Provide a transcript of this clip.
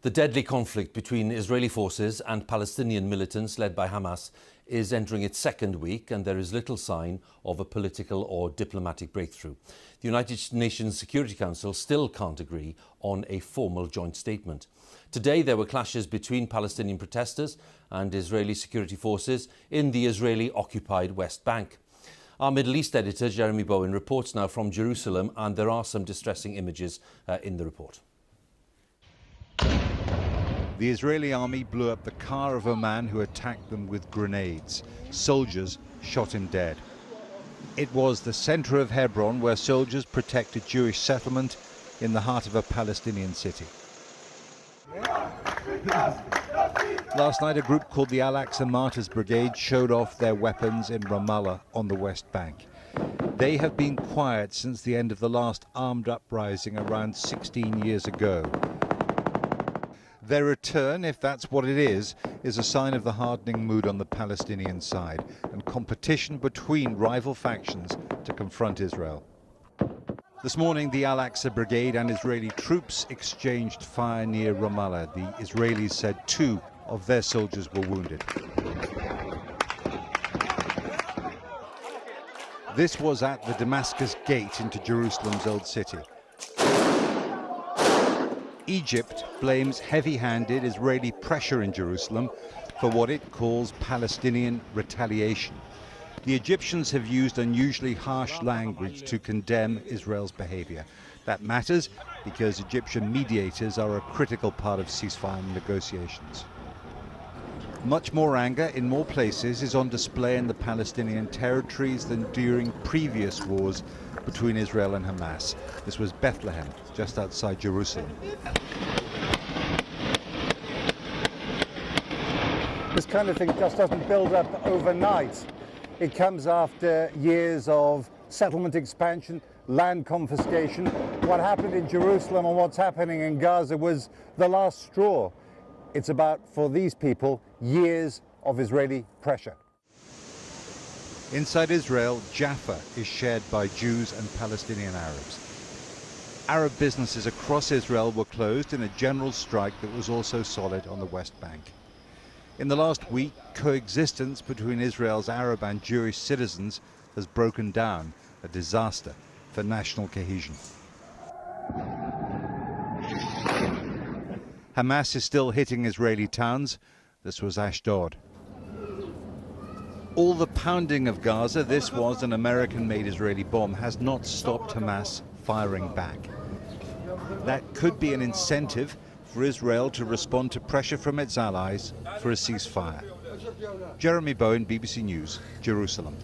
The deadly conflict between Israeli forces and Palestinian militants led by Hamas is entering its second week, and there is little sign of a political or diplomatic breakthrough. The United Nations Security Council still can't agree on a formal joint statement. Today there were clashes between Palestinian protesters and Israeli security forces in the Israeli-occupied West Bank. Our Middle East editor, Jeremy Bowen, reports now from Jerusalem, and there are some distressing images in the report. The Israeli army blew up the car of a man who attacked them with grenades. Soldiers shot him dead. It was the center of Hebron, where soldiers protect a Jewish settlement in the heart of a Palestinian city. Last night, a group called the Al-Aqsa Martyrs Brigade showed off their weapons in Ramallah on the West Bank. They have been quiet since the end of the last armed uprising around 16 years ago. Their return, if that's what it is a sign of the hardening mood on the Palestinian side and competition between rival factions to confront Israel. This morning, the Al-Aqsa Brigade and Israeli troops exchanged fire near Ramallah. The Israelis said 2 of their soldiers were wounded. This was at the Damascus gate into Jerusalem's old city. Egypt blames heavy-handed Israeli pressure in Jerusalem for what it calls Palestinian retaliation. The Egyptians have used unusually harsh language to condemn Israel's behavior. That matters because Egyptian mediators are a critical part of ceasefire negotiations. Much more anger in more places is on display in the Palestinian territories than during previous wars between Israel and Hamas. This was Bethlehem, just outside Jerusalem. This kind of thing just doesn't build up overnight. It comes after years of settlement expansion, land confiscation. What happened in Jerusalem and what's happening in Gaza was the last straw. It's about, for these people, years of Israeli pressure. Inside Israel, Jaffa is shared by Jews and Palestinian Arabs. Arab businesses across Israel were closed in a general strike that was also solid on the West Bank. In the last week, coexistence between Israel's Arab and Jewish citizens has broken down, a disaster for national cohesion. Hamas is still hitting Israeli towns. This was Ashdod. All the pounding of Gaza, this was an American-made Israeli bomb, has not stopped Hamas firing back. That could be an incentive for Israel to respond to pressure from its allies for a ceasefire. Jeremy Bowen, BBC News, Jerusalem.